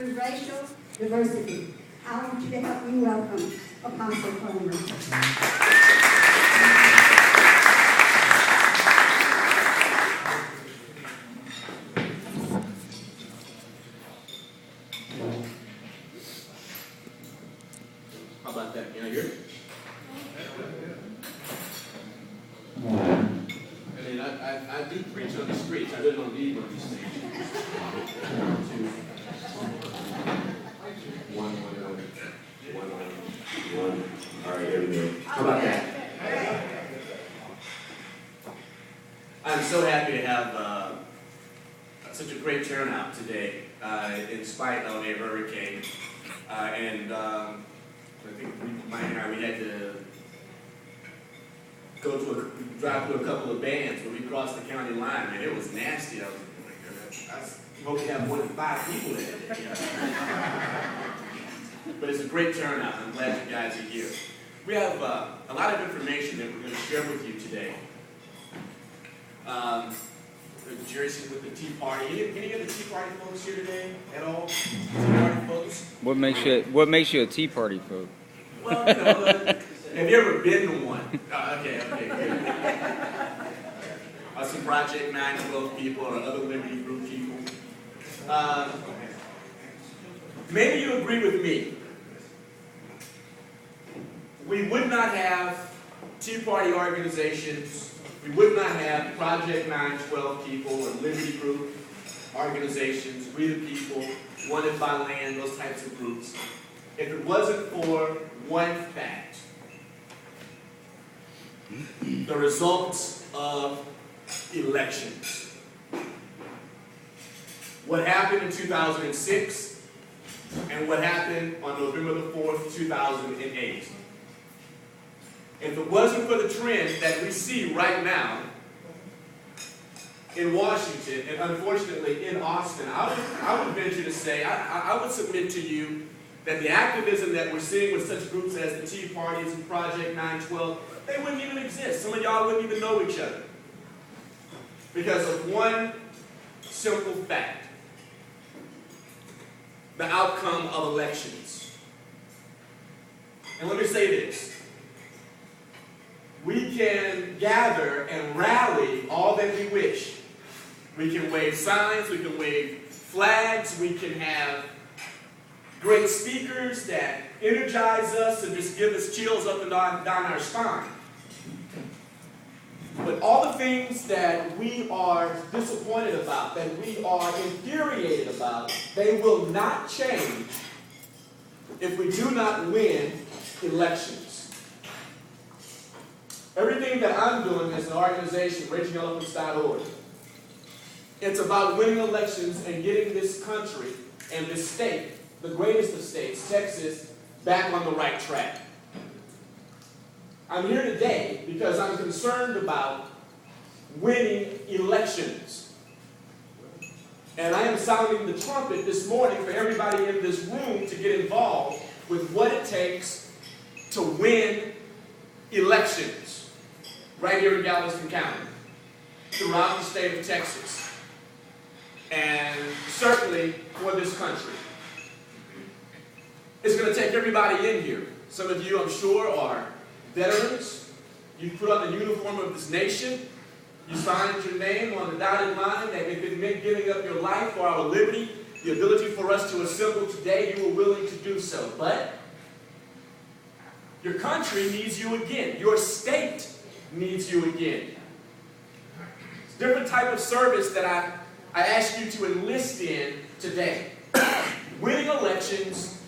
Racial diversity. I want you to help me welcome Apostle Claver. How about that? Can I hear it? I mean, I do preach on the streets. I really don't need one of these things. One. All right, here we go. How about that? I'm so happy to have such a great turnout today, in spite of a hurricane. I think we had to drive through a couple of bands when we crossed the county line. Man, it was nasty. I hope we have more than 5 people in it. But it's a great turnout. I'm glad you guys are here. We have a lot of information that we're going to share with you today. Jersey with the Tea Party. Any of the Tea Party folks here today at all? Tea Party folks? What makes you a Tea Party folk? Well, have you ever been to one? Okay, good. Some Project 912 people or other Liberty Group people. Maybe you agree with me. We would not have Tea Party organizations. We would not have Project 912 people or Liberty Group organizations, We the People, Wanted by Land, those types of groups, if it wasn't for one fact: the results of elections. What happened in 2006 and what happened on November the 4th, 2008. If it wasn't for the trend that we see right now in Washington, and unfortunately in Austin, I would venture to say, I would submit to you that the activism that we're seeing with such groups as the Tea Parties and Project 912, they wouldn't even exist. Some of y'all wouldn't even know each other. Because of one simple fact: the outcome of elections. And let me say this. We can gather and rally all that we wish. We can wave signs, we can wave flags, we can have great speakers that energize us and just give us chills up and down our spine. But all the things that we are disappointed about, that we are infuriated about, they will not change if we do not win elections. Everything that I'm doing as an organization, RagingElephants.org, it's about winning elections and getting this country and this state, the greatest of states, Texas, back on the right track. I'm here today because I'm concerned about winning elections. And I am sounding the trumpet this morning for everybody in this room to get involved with what it takes to win elections right here in Galveston County, throughout the state of Texas, and certainly for this country. It's going to take everybody in here. Some of you, I'm sure, are veterans. You put on the uniform of this nation. You signed your name on the dotted line that if it meant giving up your life for our liberty, the ability for us to assemble today, you were willing to do so. But your country needs you again. Your state needs you again. It's a different type of service that I ask you to enlist in today. Winning elections,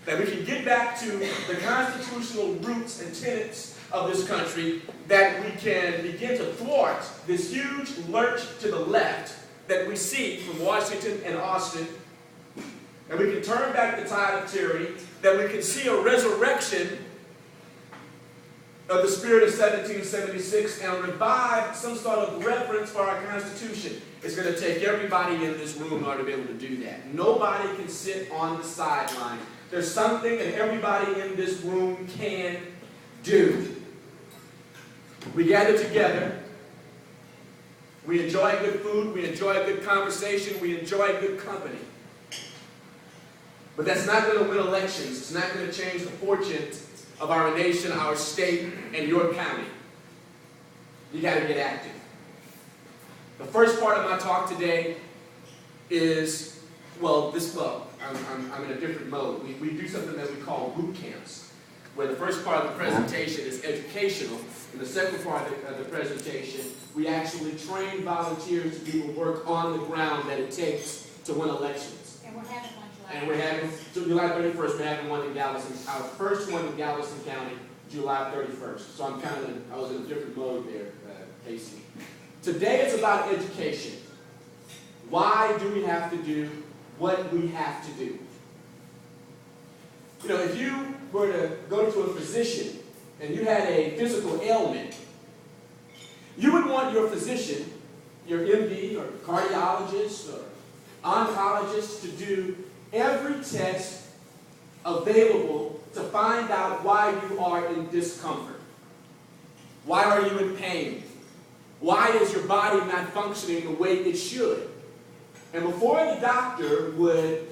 that we can get back to the constitutional roots and tenets of this country, that we can begin to thwart this huge lurch to the left that we see from Washington and Austin, and we can turn back the tide of tyranny, that we can see a resurrection of the spirit of 1776 and revive some sort of reverence for our Constitution. It's going to take everybody in this room in order to be able to do that. Nobody can sit on the sideline. There's something that everybody in this room can do. We gather together. We enjoy good food. We enjoy good conversation. We enjoy good company. But that's not going to win elections. It's not going to change the fortune of our nation, our state, and your county. You got to get active. The first part of my talk today is, well, I'm in a different mode. We do something that we call boot camps, where the first part of the presentation is educational, and the second part of the presentation, we actually train volunteers to do the work on the ground that it takes to win elections. And we're having one July. And we're having, July 31st, we're having one in Galveston, our first one in Galveston County, July 31st. So I was in a different mode there, Casey. Today is about education. Why do we have to do what we have to do? You know, if you were to go to a physician and you had a physical ailment, you would want your physician, your MD or cardiologist or oncologist, to do every test available to find out why you are in discomfort. Why are you in pain? Why is your body not functioning the way it should? And before the doctor would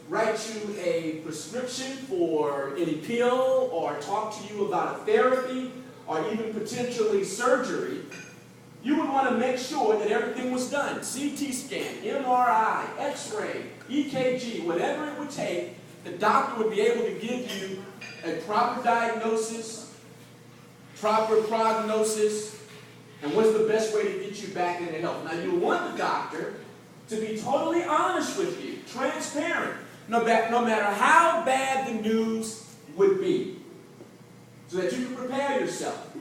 write you a prescription for any pill or talk to you about a therapy or even potentially surgery, you would want to make sure that everything was done. CT scan, MRI, X-ray, EKG, whatever it would take, the doctor would be able to give you a proper diagnosis, proper prognosis, and what's the best way to get you back into health. Now, you want the doctor to be totally honest with you, transparent, no matter how bad the news would be, so that you can prepare yourself.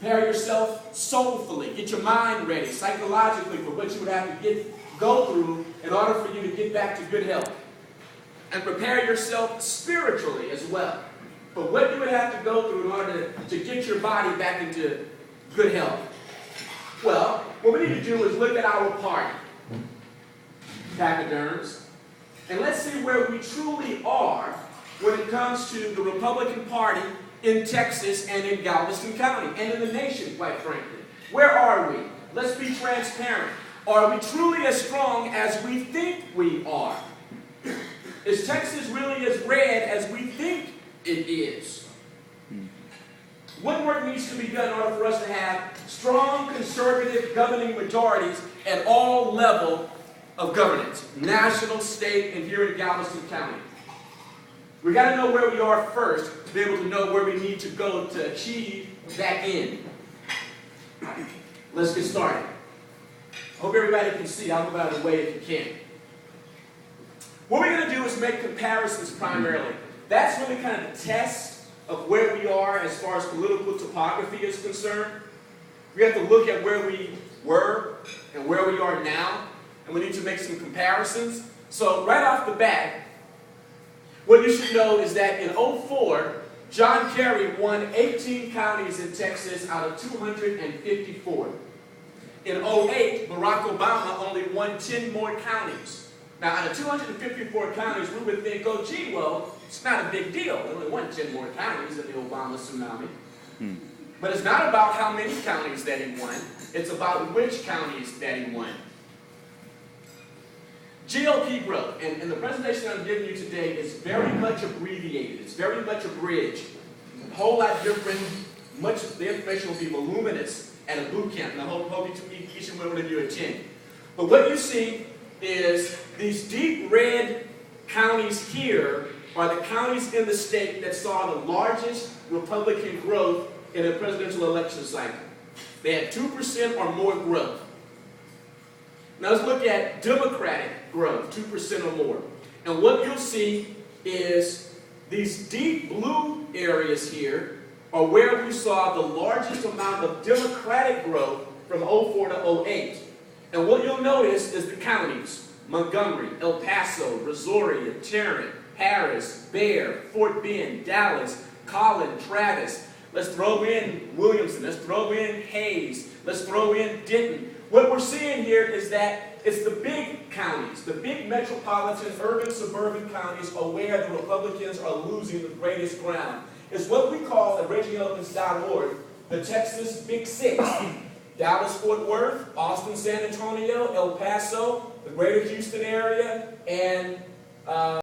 Prepare yourself soulfully. Get your mind ready psychologically for what you would have to go through in order for you to get back to good health. And prepare yourself spiritually as well for what you would have to go through in order to get your body back into good health. Well, what we need to do is look at our party, pachyderms, and let's see where we truly are when it comes to the Republican Party in Texas and in Galveston County and in the nation, quite frankly. Where are we? Let's be transparent. Are we truly as strong as we think we are? Is Texas really as red as we think it is? What work needs to be done in order for us to have strong conservative governing majorities at all levels of governance, national, state, and here in Galveston County? We got to know where we are first to be able to know where we need to go to achieve that end. Let's get started. Hope everybody can see. I'll move out of the way if you can. What we're going to do is make comparisons primarily. That's really kind of the test of where we are as far as political topography is concerned. We have to look at where we were and where we are now, and we need to make some comparisons. So right off the bat, what you should know is that in 2004, John Kerry won 18 counties in Texas out of 254. In 2008, Barack Obama only won 10 more counties. Now, out of 254 counties, we would think, oh, gee, well, it's not a big deal. They only won 10 more counties in the Obama tsunami. But it's not about how many counties that he won. It's about which counties that he won. GOP growth, and the presentation I'm giving you today is very much abbreviated. It's very much abridged. A whole lot different. Much of the information will be voluminous at a boot camp, and I hope each and every one of you attend. But what you see is these deep red counties here are the counties in the state that saw the largest Republican growth in a presidential election cycle. They had 2% or more growth. Now let's look at Democratic growth, 2% or more. And what you'll see is these deep blue areas here are where we saw the largest amount of Democratic growth from 2004 to 2008. And what you'll notice is the counties: Montgomery, El Paso, Brazoria, Tarrant, Harris, Bexar, Fort Bend, Dallas, Collin, Travis. Let's throw in Williamson. Let's throw in Hayes. Let's throw in Denton. What we're seeing here is that it's the big counties, the big metropolitan, urban, suburban counties are where the Republicans are losing the greatest ground. It's what we call at RagingElephants.org the Texas Big Six. Dallas-Fort Worth, Austin-San Antonio, El Paso, the greater Houston area, and